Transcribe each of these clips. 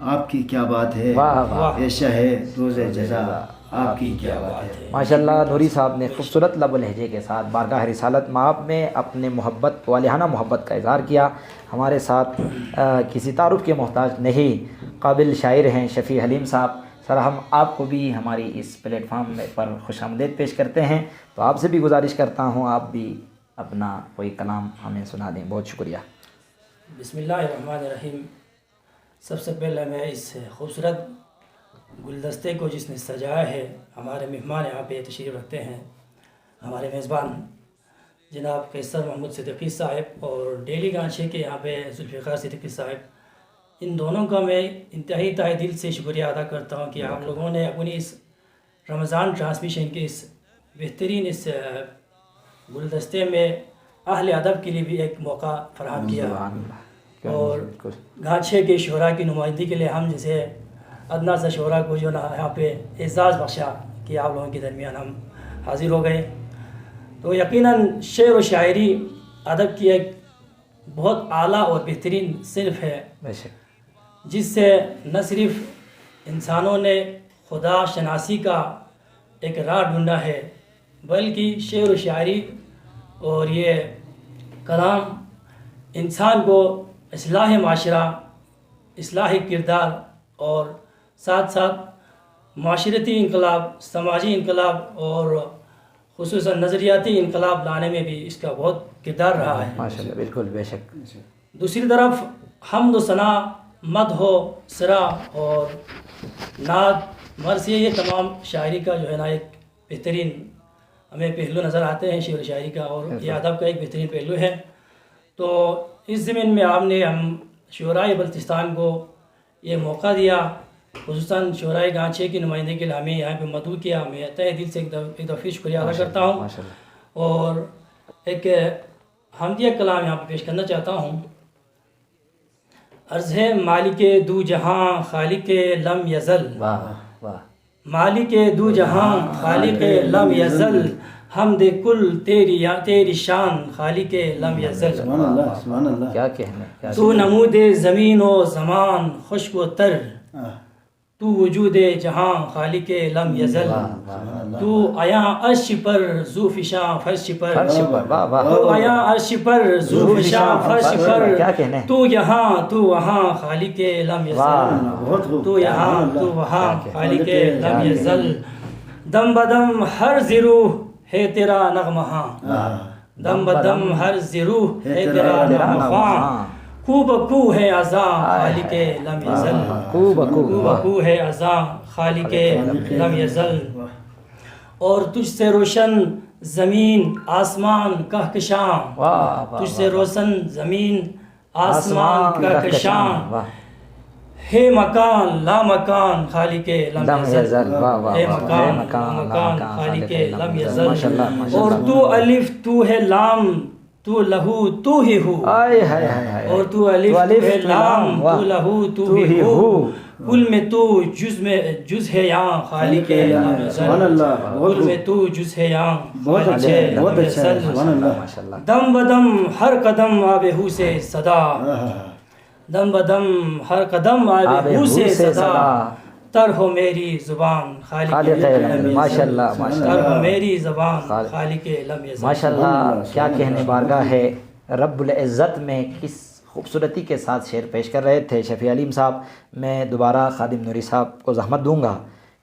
آپ کی کیا بات ہے، واہ واہ، پیشہ ہے روز جزا، آپ کی کیا بات ہے۔ ماشاءاللہ نوری صاحب نے خوبصورت لب و لہجے کے ساتھ بارگاہ رسالت مآب میں اپنے محبت والہانہ محبت کا اظہار کیا۔ ہمارے ساتھ کسی تعارف کے محتاج نہیں، قابل شاعر ہیں شفیع حلیم صاحب۔ سر ہم آپ کو بھی ہماری اس پلیٹ فارم پر خوش آمدید پیش کرتے ہیں، تو آپ سے بھی گزارش کرتا ہوں آپ بھی اپنا کوئی کلام ہمیں سنا دیں۔ بہت شکریہ۔ بسم اللہ الرحمن الرحیم۔ سب سے پہلے میں اس خوبصورت گلدستے کو جس نے سجایا ہے، ہمارے مہمان یہاں پہ تشریف رکھتے ہیں، ہمارے میزبان جناب قیصر محمود صدیقی صاحب اور ڈیلی گانشے کے یہاں پہ ذوالفقار صدیقی صاحب، ان دونوں کا میں انتہائی تہہ دل سے شکریہ ادا کرتا ہوں کہ آپ لوگوں نے اپنی اس رمضان ٹرانسمیشن کے اس بہترین اس گلدستے میں اہل ادب کے لیے بھی ایک موقع فراہم کیا، اور گانچھے کے شعراء کی نمائندگی کے لیے ہم جیسے ادنا سے شعراء کو جو نا یہاں پہ اعزاز بخشا کہ آپ لوگوں کے درمیان ہم حاضر ہو گئے۔ تو یقیناً شعر و شاعری ادب کی ایک بہت اعلیٰ اور بہترین صنف ہے، جس سے نہ صرف انسانوں نے خدا شناسی کا ایک راہ ڈھونڈا ہے، بلکہ شعر و شاعری اور یہ کلام انسان کو اصلاح معاشرہ، اصلاح کردار اور ساتھ ساتھ معاشرتی انقلاب، سماجی انقلاب اور خصوصاً نظریاتی انقلاب لانے میں بھی اس کا بہت کردار رہا ہے۔ ماشاءاللہ، بالکل بے شک۔ دوسری طرف حمد و ثنا، مدح و سرا اور نعت مرثیہ، یہ تمام شاعری کا جو ہے نا ایک بہترین ہمیں پہلو نظر آتے ہیں شعر و شاعری کا، اور یہ ادب کا ایک بہترین پہلو ہے۔ تو اس زمین میں آپ نے ہم شعرائے بلتستان کو یہ موقع دیا، خصوصاً شعرائے گانچے کی نمائندگی کے لیے ہمیں یہاں پہ مدعو کیا، میں تہ دل سے ایک دفعہ شکریہ ادا کرتا ہوں، اور ایک حمدیہ کلام یہاں پہ پیش کرنا چاہتا ہوں۔ عرض ہے مالک دو جہاں خالق لم یزل، مالک دو جہاں خالق لم یزل، حمد کل تیری شان خالق لم یزل۔ سبحان اللہ، سبحان اللہ۔ کیا کہنے، تو نمود زمین و زمان خشک و تر، تو وجود جہاں خالق لم یزل، تو آیا عرش پر ذو فشاں فرش پر، تو آیا عرش پر ذو فشاں فرش پر، تو یہاں تو وہاں خالق لم یزل، تو یہاں تو وہاں خالق لم یزل، دم بدم ہر ضروح ہے تیرا نغمہ، دم بدم ہر ضروح ہے تیرا نغمہ، کو بکو ہے ازاں خالق لم یزل، کو بکو ہے ازاں خالق لم یزل، اور تجھ سے روشن زمین آسمان کہکشاں، تجھ سے روشن زمین آسمان کہکشاں، ہے مکان لا مکان خالق لم یزل، ہے مکان لا مکان خالق لم یزل، اور تو الف تو ہے لام تو لہو تو ہی ہو، اور تو الف تو ہے لام تو لہو تو ہی ہو، کل میں تو جز ہے یاں خالق لم یزل، کل میں تو جز ہے یاں خالق لم یزل، دم بدم ہر قدم آبہو سے صدا، دم بدم ہر قدم آبہو سے صدا، تر ہو میری زبان خالق لم یزل، تر ہو میری زبان خالق لم یزل۔ ماشاءاللہ، کیا کہنے، بارگاہ ہے رب العزت میں کس خوبصورتی کے ساتھ شعر پیش کر رہے تھے شفیع علیم صاحب۔ میں دوبارہ خادم نوری صاحب کو زحمت دوں گا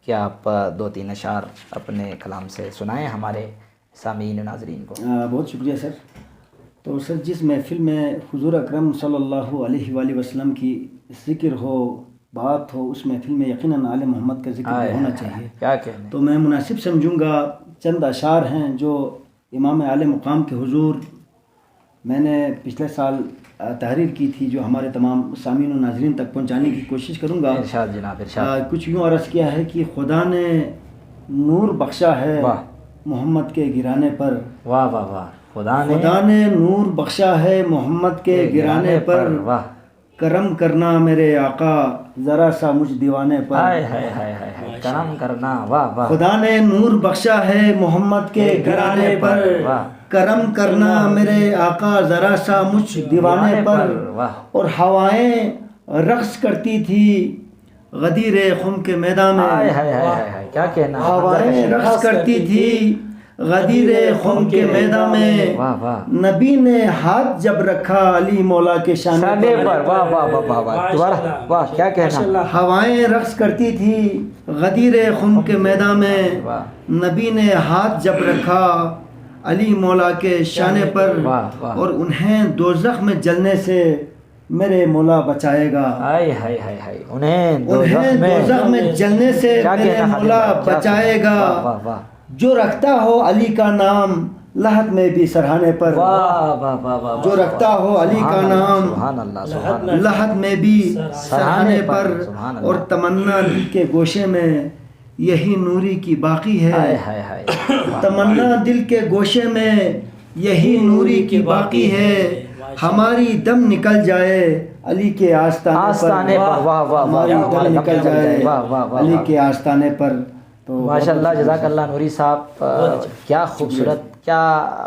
کہ آپ دو تین اشعار اپنے کلام سے سنائیں ہمارے سامعین ناظرین کو۔ بہت شکریہ سر۔ تو سر جس محفل میں حضور اکرم صلی اللہ علیہ وآلہ وسلم کی ذکر ہو، بات ہو، اس محفل میں یقیناً آل محمد کا ذکر ہونا چاہیے۔ کیا کہنے، تو میں مناسب سمجھوں گا چند اشعار ہیں جو امام اعلی مقام کے حضور میں نے پچھلے سال تحریر کی تھی، جو ہمارے تمام سامعین و ناظرین تک پہنچانے کی کوشش کروں گا۔ ارشاد جناب، ارشاد۔ کچھ یوں عرض کیا ہے کہ خدا نے نور بخشا ہے محمد کے گرانے پر، واہ واہ واہ، خدا نے نور بخشا ہے محمد کے گرانے پر، کرم کرنا میرے آقا ذرا سا مجھ دیوانے پر، کرم کرنا، واہ واہ، خدا نے نور بخشا ہے محمد کے گرانے پر، کرم کرنا میرے آقا ذرا سا مجھ دیوانے پر، اور ہوائیں رقص کرتی تھی غدیر خم کے میدان میں ہائے ہائے ہائے ہائے کیا کہنا ہے. ہوائیں رقص کرتی تھی غدیر خم کے میدان میں. واہ واہ نبی نے ہاتھ جب رکھا علی مولا کے شانے شانے پر. پر. واہ واہ واہ واہ واہ دوبارہ واہ کیا کہنا. ہوائیں رقص کرتی تھی غدیر خم کے میدان میں. واہ نبی نے ہاتھ جب رکھا علی مولا کے شانے پر. واہ واہ. اور انہیں دوزخ میں جلنے سے میرے مولا بچائے گا. ہائے ہائے ہائے ہائے انہیں انہیں دوزخ میں جلنے سے کیا میرے کہنا مولا خادم بھائی، کیا بچائے کہنا. گا. واہ واہ جو رکھتا ہو علی کا نام لحد میں بھی سرہانے پر. واہ واہ واہ واہ. جو رکھتا ہو علی کا نام سبحان اللہ سبحان اللہ. لحد میں بھی سرہانے پر. سبحان اللہ. اور تمنا دل کے گوشے میں یہی نوری کی باقی ہائے ہے. ہائے ہائے. تمنا دل کے گوشے میں یہی نوری کی باقی ہے. ہماری دم نکل جائے علی کے آستانے پر. واہ واہ ہماری واہ دم نکل جائے واہ واہ واہ. علی کے آستانے پر. تو ماشاء اللہ جزاک اللہ نوری صاحب. کیا خوبصورت کیا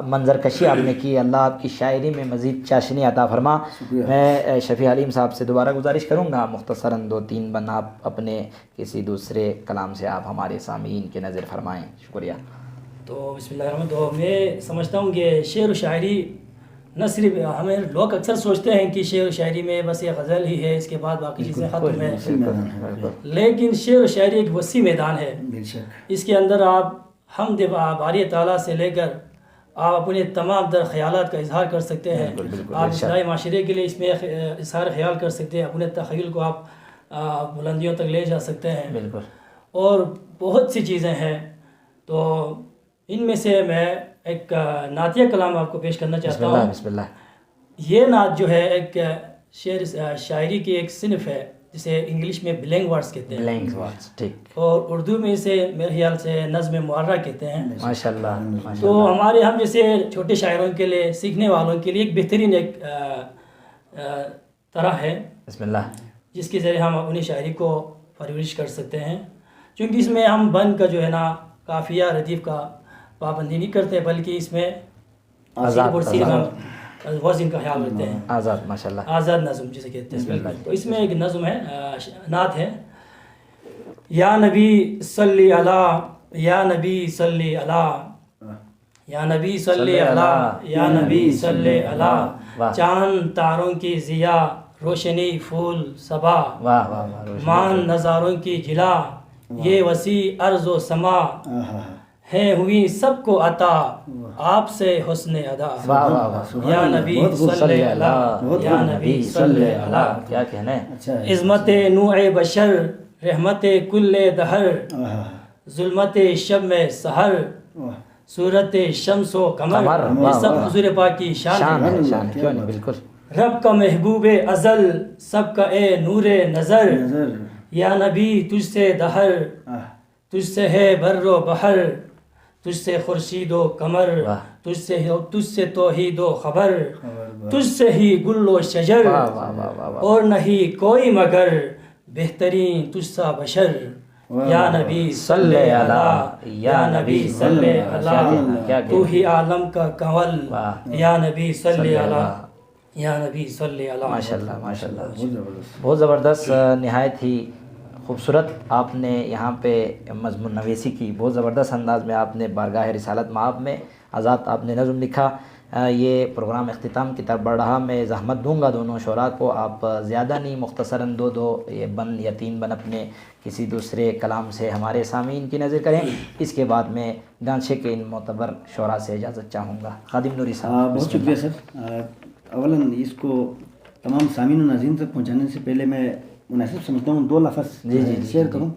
منظر کشی آپ نے کی. اللہ آپ کی شاعری میں مزید چاشنی عطا فرما. میں شفیع حلیم صاحب سے دوبارہ گزارش کروں گا مختصراً 2-3 بند آپ اپنے کسی دوسرے کلام سے آپ ہمارے سامعین کے نظر فرمائیں. شکریہ. تو بسم اللہ الرحمن الرحیم. تو میں سمجھتا ہوں کہ شعر و شاعری نہ صرف ہمیں لوگ اکثر سوچتے ہیں کہ شعر و شاعری میں بس یہ غزل ہی ہے، اس کے بعد باقی چیزیں ختم ہیں. لیکن شعر و شاعری ایک وسیع میدان ہے. اس کے اندر آپ حمد باری تعالیٰ سے لے کر آپ اپنے تمام در خیالات کا اظہار کر سکتے ہیں. آپ اصلاح معاشرے کے لیے اس میں اظہار خیال کر سکتے ہیں. اپنے تخیل کو آپ بلندیوں تک لے جا سکتے ہیں. بالکل. اور بہت سی چیزیں ہیں. تو ان میں سے میں ایک نعتیہ کلام آپ کو پیش کرنا چاہتا ہوں. بسم اللہ. یہ نعت جو ہے ایک شاعری کی ایک صنف ہے جسے انگلش میں بلینک ورڈز کہتے ہیں. Blank words. ٹھیک. اور اردو میں اسے میرے خیال سے نظم معرہ کہتے ہیں. ماشاءاللہ. تو ہمارے ہم جیسے چھوٹے شاعروں کے لیے، سیکھنے والوں کے لیے ایک بہترین ایک طرح ہے بسم اللہ. جس کے ذریعے ہم اپنی شاعری کو پرورش کر سکتے ہیں. چونکہ اس میں ہم بند کا جو ہے نا قافیہ ردیف کا پابندی نہیں کرتے، بلکہ اس میں وزن کا خیال رکھتے ہیں. آزاد. ماشاءاللہ. آزاد نظم جسے کہتے ہیں. تو اس میں ایک نظم ہے، نعت ہے. یا نبی صلی علی، یا نبی صلی علی، یا نبی صلی علی، یا نبی صلی علی. چاند تاروں کی ضیا، روشنی پھول صبا، واہ واہ واہ. مان نظاروں کی جلا، یہ وسیع ارض و سما، ہے ہوئی سب کو عطا آپ سے حسن ادا. واہ واہ واہ. یا نبی صلی علی، یا نبی صلی علی. کیا کہنا ہے. عظمت نوع بشر، رحمت کل دہر، ظلمت شب میں سحر، صورت شمس و قمر. یہ سب حضور پاک کی شان ہے. شان کیوں نہیں. بالکل. رب کا محبوب ازل، سب کا اے نور نظر. یا نبی تجھ سے دہر، تجھ سے ہے بر و بحر، تجھ سے خورشید و قمر، تجھ سے توحید و خبر، تجھ سے ہی گل و شجر، اور نہیں کوئی مگر بہترین تجھ سا بشر. یا نبی صلی علی، یا نبی صلی علی، تو ہی عالم کا کنول. یا نبی صلی علی، یا نبی صلی علی. ماشاءاللہ ماشاءاللہ. بہت زبردست. نہایت ہی خوبصورت آپ نے یہاں پہ مضمون نویسی کی. بہت زبردست انداز میں آپ نے بارگاہ رسالت مآب میں آزاد آپ نے نظم لکھا. یہ پروگرام اختتام کی طرف بڑھ رہا. میں زحمت دوں گا دونوں شعراء کو، آپ زیادہ نہیں، مختصراً 2 یہ بند یا 3 بند اپنے کسی دوسرے کلام سے ہمارے سامعین کی نظر کریں. اس کے بعد میں گانچے کے ان معتبر شعراء سے اجازت چاہوں گا. خادم نوری صاحب. بہت شکریہ سر. اولاً اس کو تمام سامعین و ناظرین تک پہنچانے سے پہلے میں مناسب سمجھتا ہوں 2 لفظ شیئر کروں.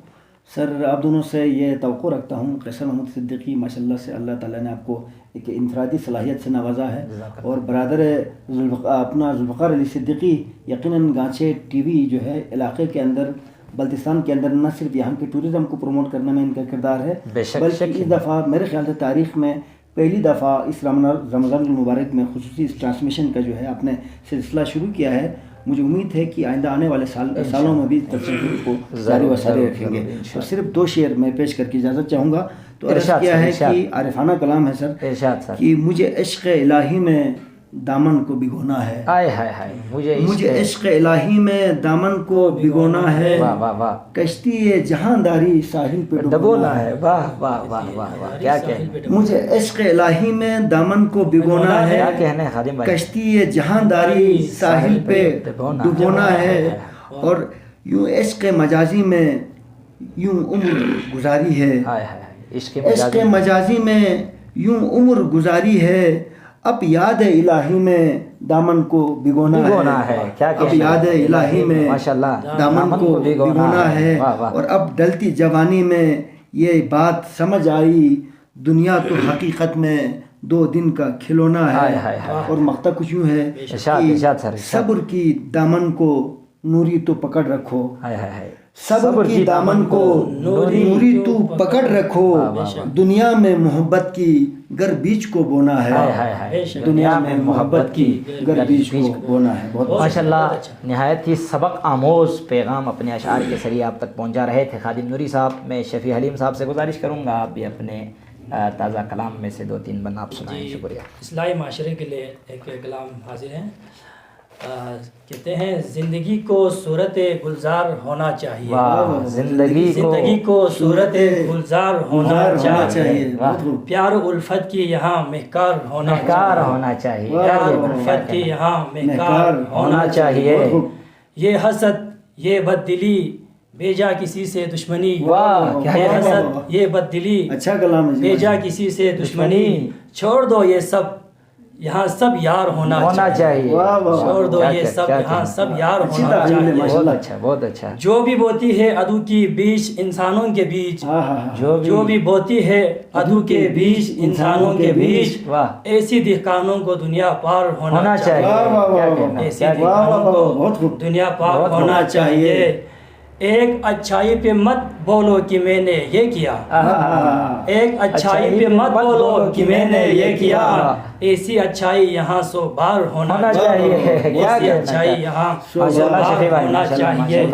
سر آپ دونوں سے یہ توقع رکھتا ہوں. قیصر محمود صدیقی ماشاء اللہ سے اللہ تعالیٰ نے آپ کو ایک انفرادی صلاحیت سے نوازا ہے، اور برادر اپنا ذوالفقار علی صدیقی یقیناً گانچے ٹی وی جو ہے علاقے کے اندر، بلتستان کے اندر، نہ صرف یہاں کے ٹوریزم کو پروموٹ کرنے میں ان کا کردار ہے، بلکہ اس دفعہ میرے خیال سے تاریخ میں پہلی دفعہ اس رمضان المبارک میں خصوصی اس ٹرانسمیشن کا جو ہے آپ نے سلسلہ شروع کیا ہے. مجھے امید ہے کہ آئندہ آنے والے سالوں میں بھی تفسیر کو جاری و ساری رکھیں گے. تو صرف 2 شعر میں پیش کر کے اجازت چاہوں گا. تو عرض کیا ہے کہ عارفانہ کلام ہے سر، کہ مجھے عشق الہی میں دامن کو بھگونا ہے، آئے ہائے ہائے، مجھے عشق الہی میں دامن کو بھگونا ہے، واہ واہ واہ، کشتی جہانداری ساحل پہ ڈبونا ہے، واہ واہ واہ واہ واہ، کیا کہنے، مجھے عشق الہی میں دامن کو بھگونا ہے، کیا کہنے خادم بھائی، کشتی جہانداری ساحل پہ ڈبونا ہے، اور یوں عشق مجازی میں یوں عمر گزاری ہے، ہائے ہائے، عشق مجازی میں یوں عمر گزاری ہے، اب یاد الہی میں دامن کو بھگونا ہے، اب یاد الہی میں ماشاءاللہ دامن کو بھگونا ہے، اور اب ڈلتی جوانی میں یہ بات سمجھ آئی، دنیا تو حقیقت میں 2 دن کا کھلونا ہے، اور مقطع کچھ یوں ہے کہ صبر کی دامن کو نوری تو پکڑ رکھو، صبر کی دامن کو نوری تو پکڑ رکھو، دنیا میں محبت کی گر بیچ کو بونا ہے، دنیا میں محبت کی گر بیچ کو بونا ہے۔ بہت ماشاءاللہ نہایت ہی سبق آموز پیغام اپنے اشعار کے ذریعے آپ تک پہنچا رہے تھے خادم نوری صاحب۔ میں شفیع حلیم صاحب سے گزارش کروں گا آپ بھی اپنے تازہ کلام میں سے 2-3 بند آپ سنائیں۔ شکریہ۔ اصلاحی معاشرے کے لیے ایک کلام حاضر ہیں، کہتے ہیں زندگی کو صورت گلزار ہونا چاہیے، زندگی کو صورت گلزار ہونا چاہیے، پیار الفت کی یہاں مہکار ہونا چاہیے، پیار الفت کی یہاں مہکار ہونا چاہیے، یہ حسد یہ بد دلی بیجا کسی سے دشمنی، یہ حسد یہ بد دلی اچھا کلام ہے، بیجا کسی سے دشمنی، چھوڑ دو یہ سب یہاں سب یار ہونا چاہیے، چھوڑ دو یہ سب یہاں سب یار ہونا چاہیے، بہت اچھا بہت اچھا۔ جو بھی بوتی ہے عدو کی بیچ انسانوں کے بیچ، جو بھی بوتی ہے عدو کے بیچ انسانوں کے بیچ، ایسی دہقانوں کو دنیا پار ہونا چاہیے، ایسی دہقانوں کو دنیا پار ہونا چاہیے، ایک اچھائی پہ مت بولو کہ میں نے یہ کیا، ایک اچھائی پہ مت بولو کہ میں نے یہ کیا، ایسی اچھائی یہاں 100 بار ہونا چاہیے، ایسی اچھائی یہاں 100 بار ہونا چاہیے،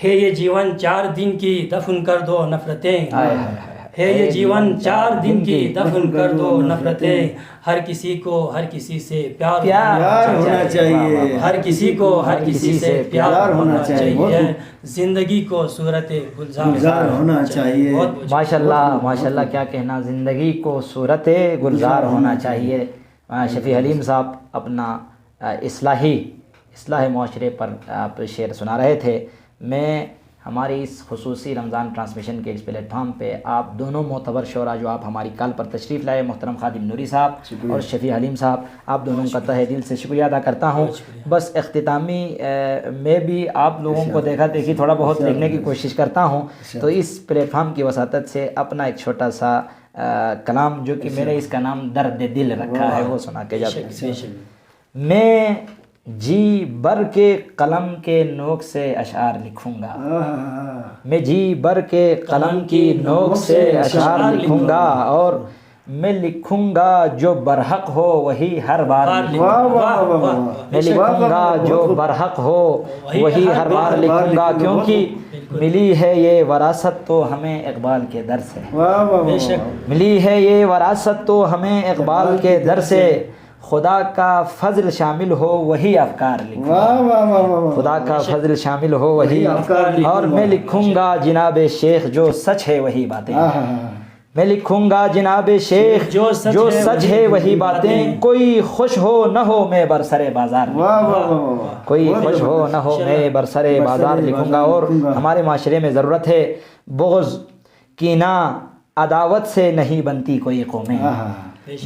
ہے یہ جیون 4 دن کی دفن کر دو نفرتیں، ہے یہ جیون 4 دن کی دفن کر دو نفرتیں، ہر کسی کو ہر کسی سے پیار ہونا چاہیے، ہر کسی کو ہر کسی سے پیار ہونا چاہیے، زندگی کو صورت گلزار ہونا چاہیے۔ ماشاءاللہ ماشاءاللہ، کیا کہنا، زندگی کو صورت گلزار ہونا چاہیے۔ شفیع حلیم صاحب اپنا اصلاح معاشرے پر آپ شعر سنا رہے تھے۔ میں ہماری اس خصوصی رمضان ٹرانسمیشن کے اس پلیٹ فارم پہ آپ دونوں معتبر شعراء جو آپ ہماری کال پر تشریف لائے، محترم خادم نوری صاحب اور شفیع حلیم صاحب، آپ دونوں کا تہہ دل سے شکریہ ادا کرتا ہوں۔ بس اختتامی میں بھی آپ لوگوں کو دیکھا دیکھی تھوڑا بہت لکھنے کی کوشش کرتا ہوں، تو اس پلیٹ فارم کی وساطت سے اپنا ایک چھوٹا سا کلام جو کہ میں نے اس کا نام درد دل رکھا ہے وہ سنا کے جاتا ہوں۔ میں جی بر کے قلم کے نوک سے اشعار لکھوں گا، میں جی بر کے قلم کی نوک سے اشعار لکھوں گا، اور میں لکھوں گا جو برحق ہو وہی ہر بار لکھوں گا، میں لکھوں گا جو برحق ہو وہی ہر بار لکھوں گا، کیونکہ ملی ہے یہ وراثت تو ہمیں اقبال کے در سے، ملی ہے یہ وراثت تو ہمیں اقبال کے در سے، خدا کا فضل شامل ہو وہی افکار لکھوں، خدا کا فضل شامل ہو وہی، اور میں لکھوں گا جناب شیخ جو سچ ہے وہی باتیں، میں لکھوں گا جناب شیخ جو سچ ہے وہی باتیں، کوئی خوش ہو نہ ہو میں برسر بازار لکھوں گا، کوئی خوش ہو نہ ہو میں برسر بازار لکھوں گا۔ اور ہمارے معاشرے میں ضرورت ہے، بغض کینہ عداوت سے نہیں بنتی کوئی قومیں،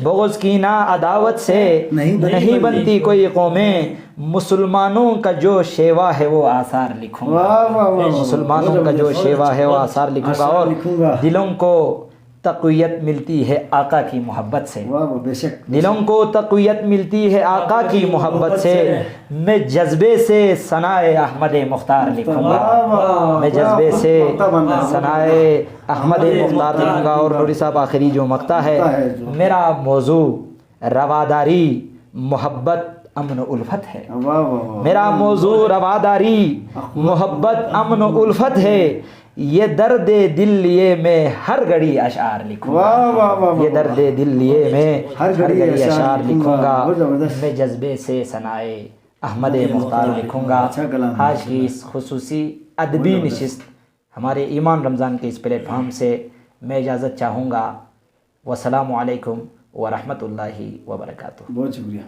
بغض کینہ عداوت سے نہیں بنتی کوئی قومیں، مسلمانوں کا جو شیوا ہے وہ آثار لکھوں گا، مسلمانوں کا جو شیوا ہے وہ آثار لکھوں گا، اور دلوں کو تقویت ملتی ہے آقا کی محبت سے، دلوں کو تقویت ملتی ہے آقا کی محبت سے، میں جذبے سے ثنائے احمد مختار لکھوں گا، میں جذبے سے ثنائے احمد مختار لکھوں گا۔ اور نوری صاحب آخری جو مقطع ہے، میرا موضوع رواداری محبت امن و الفت ہے، میرا موضوع رواداری محبت امن و الفت ہے، یہ درد دل لیے میں ہر گھڑی اشعار لکھوں گا. واہ واہ واہ یہ درد دل لیے میں ہر ہر گھڑی گھڑی اشعار لکھوں گا. بہت زبردست. میں جذبے سے ثنائے احمد مختار لکھوں گا. اچھا کلام. آج کی اس خصوصی ادبی نشست ہمارے ایمان رمضان کے اس پلیٹ فارم سے میں اجازت چاہوں گا. والسلام علیکم ورحمۃ اللہ وبرکاتہ. بہت شکریہ.